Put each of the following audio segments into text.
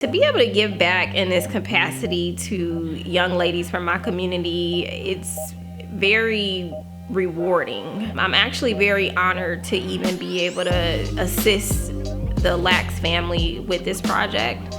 To be able to give back in this capacity to young ladies from my community, it's very rewarding. I'm actually very honored to even be able to assist the Lacks family with this project.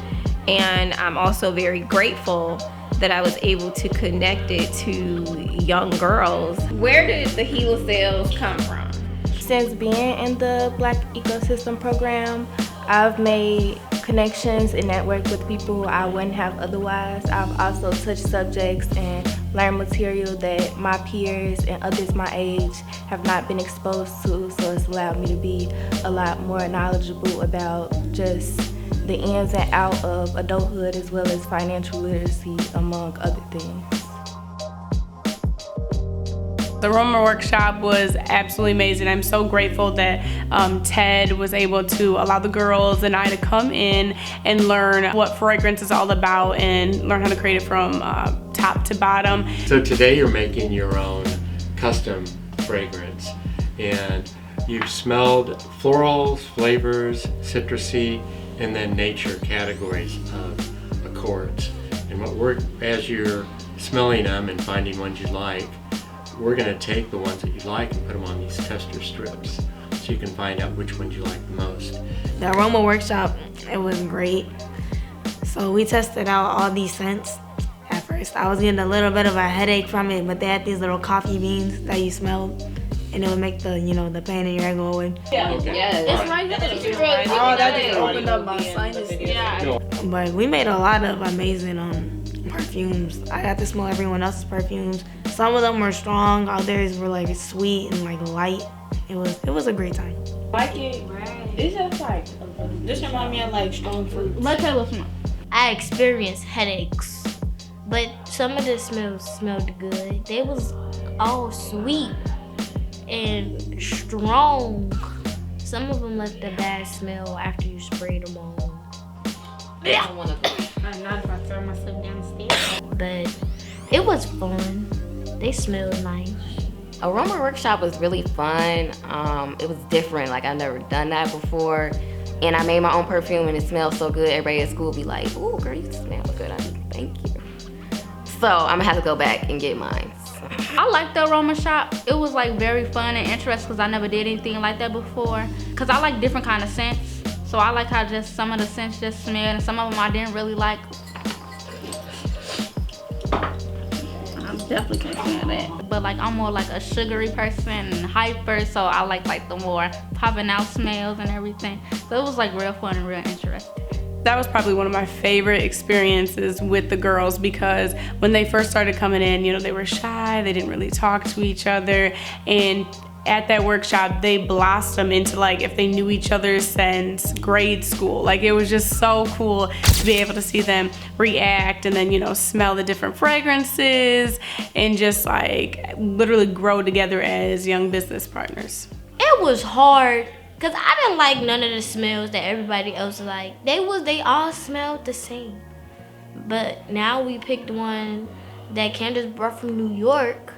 And I'm also very grateful that I was able to connect it to young girls. Where did the HeLa cells come from? Since being in the Black Ecosystem Program, I've made connections and networked with people I wouldn't have otherwise. I've also touched subjects and learned material that my peers and others my age have not been exposed to, so it's allowed me to be a lot more knowledgeable about just the ins and outs of adulthood as well as financial literacy, among other things. The aroma workshop was absolutely amazing. I'm so grateful that Ted was able to allow the girls and I to come in and learn what fragrance is all about and learn how to create it from top to bottom. So today you're making your own custom fragrance, and you've smelled florals, flavors, citrusy, and then nature categories of accords. And as you're smelling them and finding ones you like, we're going to take the ones that you like and put them on these tester strips so you can find out which ones you like the most. The aroma workshop, it was great. So we tested out all these scents. At first, I was getting a little bit of a headache from it, but they had these little coffee beans that you smelled, and it would make the, the pain in your head go away. Yeah, Okay. It's right there. Oh, that just opened up my sinuses. Yeah. But we made a lot of amazing perfumes. I got to smell everyone else's perfumes. Some of them were strong, others were like sweet and like light. It was a great time. Like it, it's just like, this remind me of like strong fruit. Let Taylor smell. I experienced headaches, but some of the smells smelled good. They was all sweet and strong. Some of them left a bad smell after you sprayed them on. I don't want to go. I'm not if I throw myself downstairs. But it was fun. They smelled nice. Aroma workshop was really fun. It was different, like I've never done that before. And I made my own perfume and it smelled so good. Everybody at school be like, "Ooh, girl, you smell good." Thank you. So I'm gonna have to go back and get mine. I like the aroma shop. It was like very fun and interesting because I never did anything like that before. Because I like different kind of scents. So I like how just some of the scents just smelled and some of them I didn't really like. I definitely can't stand that. But like I'm more like a sugary person and hyper, so I like the more popping out smells and everything. So it was like real fun and real interesting. That was probably one of my favorite experiences with the girls because when they first started coming in, they were shy, they didn't really talk to each other, and at that workshop, they blossomed into like if they knew each other since grade school. Like it was just so cool to be able to see them react and then, smell the different fragrances and just like literally grow together as young business partners. It was hard because I didn't like none of the smells that everybody else liked. They all smelled the same. But now we picked one that Candace brought from New York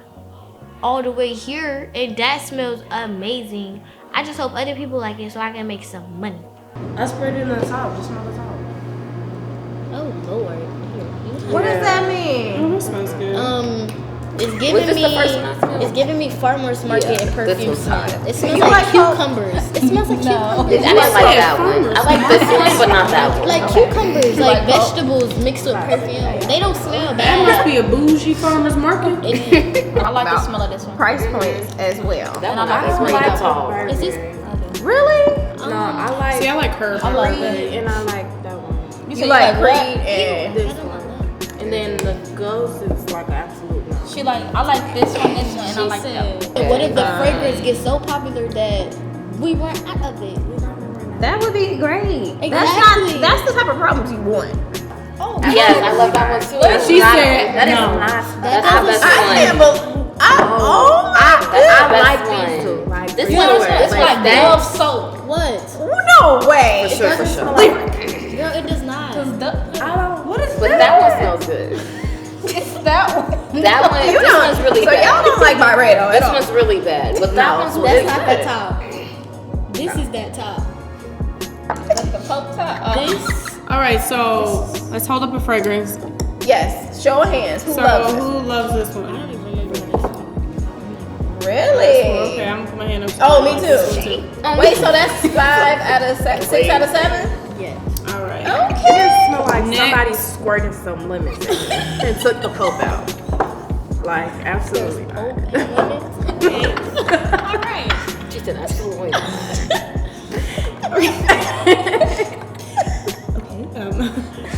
all the way here, and that smells amazing. I just hope other people like it so I can make some money. I sprayed it on the top. Just smell the top. Oh Lord. What does that mean? It smells good. It's giving this me the first one I smelled? it's giving me farmers market and perfume was smell. hot. It smells like cucumbers. It smells like cucumbers. I didn't like that one. I like this one, but not that one. Like cucumbers, like vegetables mixed with perfume. They don't smell That must bad. be a bougie farmer's market. I like the smell of this one. Price points as well. That one I smell that tall. Is this Really? No, I like. See, I like her. I like Creed, and I like that one. You like Creed and This one, and then the Ghost is like an absolute no. I like this one, and I like that one. What if the fragrance gets so popular that we run out of it? that would be great. Exactly. That's the type of problems you want. Oh, Yes, I love that one too. She said that is no. not. That That's our best I can't one. believe. I like these two. Like This for one sure. it's like Dove that. soap. what? No way. For sure, for sure. Girl, it does not. What is But that one smells good. that one? That one, You this don't- one's really so bad. y'all don't like Byredo at This all. one's really bad, but that one's really That's not good. the top. This is that top. The Pope top. This All right, so let's hold up a fragrance. Yes. Show of hands. Who loves it? Who loves this one? I don't even remember this one. Really? Okay, I'm gonna put my hand up. Oh, me too. Wait, so that's 6 out of 7? Yes. All right. Okay. It smell like Next. somebody squirted some lemons in it and took the pulp out. Like, absolutely not. She said, absolutely.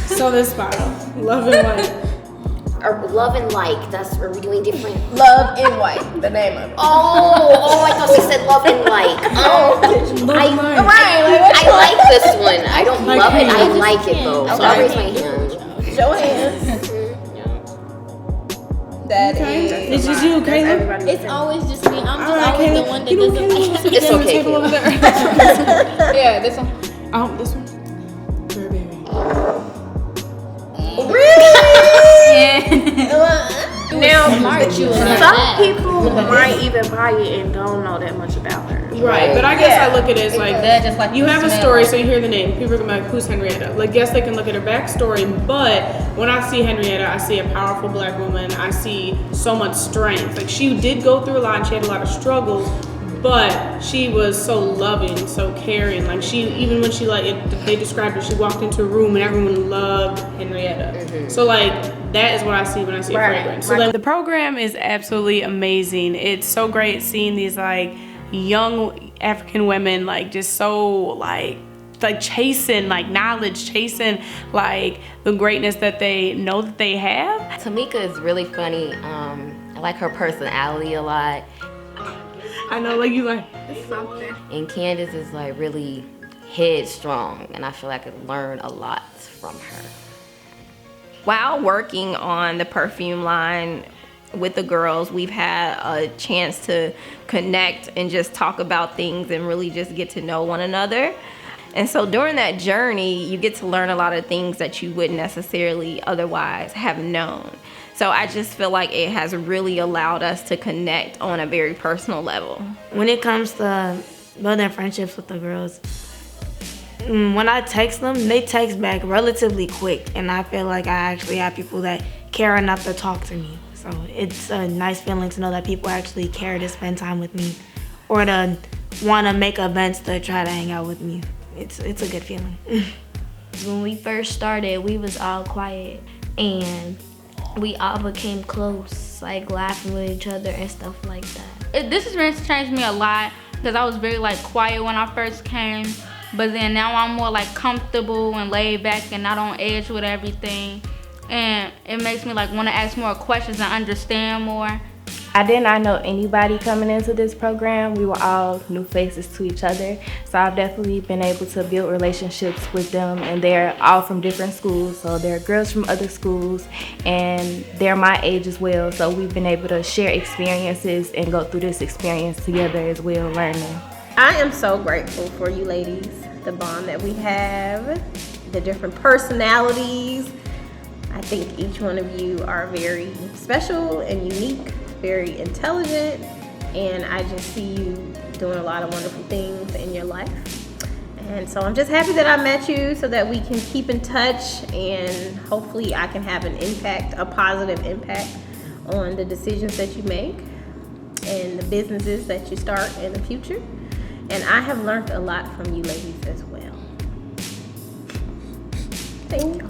So this bottle, Love and White. Or Love and Like. That's where we're doing different. Love in White, the name of it. Oh, I thought she said Love and Like. Oh, I like this one. I don't love it. I like it though. So I raise my hand. Show of hands. That is. It's just you, Kayla? It's always just me. I'm just All right, always Kayla. the one that You know, doesn't Kayla, like sit It's down on the okay, table Kayla. over there. Yeah, this one. Oh, this one? Burberry. Now, Some people might even buy it and don't know that much about her. Right, but I guess Yeah. I look at it as like, That just like you the have a smell. story, so you hear the name. People are gonna be like, who's Henrietta? Like, yes, they can look at her backstory, but when I see Henrietta, I see a powerful black woman. I see so much strength. Like, she did go through a lot and she had a lot of struggles, but she was so loving, so caring. Like, she, even when she, like, they described her, she walked into a room and everyone loved Henrietta. So, like, that is what I see when I see a fragrance. So, like, the program is absolutely amazing. It's so great seeing these, like, young African women, like, just so, like chasing, like, knowledge, chasing, like, the greatness that they know that they have. Tamika is really funny. I like her personality a lot. I know, like, you like, And Candace is like really headstrong, and I feel like I could learn a lot from her. while working on the perfume line with the girls, we've had a chance to connect and just talk about things and really just get to know one another. And so during that journey, you get to learn a lot of things that you wouldn't necessarily otherwise have known. So I just feel like it has really allowed us to connect on a very personal level. When it comes to building friendships with the girls, when I text them, they text back relatively quick, and I feel like I actually have people that care enough to talk to me. So it's a nice feeling to know that people actually care to spend time with me or to want to make events to try to hang out with me. It's a good feeling. When we first started, we was all quiet, and we all became close, like laughing with each other and stuff like that. This experience changed me a lot because I was very like quiet when I first came, but then now I'm more like comfortable and laid back and not on edge with everything, and it makes me like want to ask more questions and understand more. I did not know anybody coming into this program. We were all new faces to each other. So I've definitely been able to build relationships with them, and they're all from different schools. So they're girls from other schools, and they're my age as well. So we've been able to share experiences and go through this experience together as well, learning. I am so grateful for you ladies, the bond that we have, the different personalities. I think each one of you are very special and unique, very intelligent, and I just see you doing a lot of wonderful things in your life. And so I'm just happy that I met you so that we can keep in touch, and hopefully I can have an impact, a positive impact on the decisions that you make and the businesses that you start in the future. And I have learned a lot from you ladies as well. Thank you.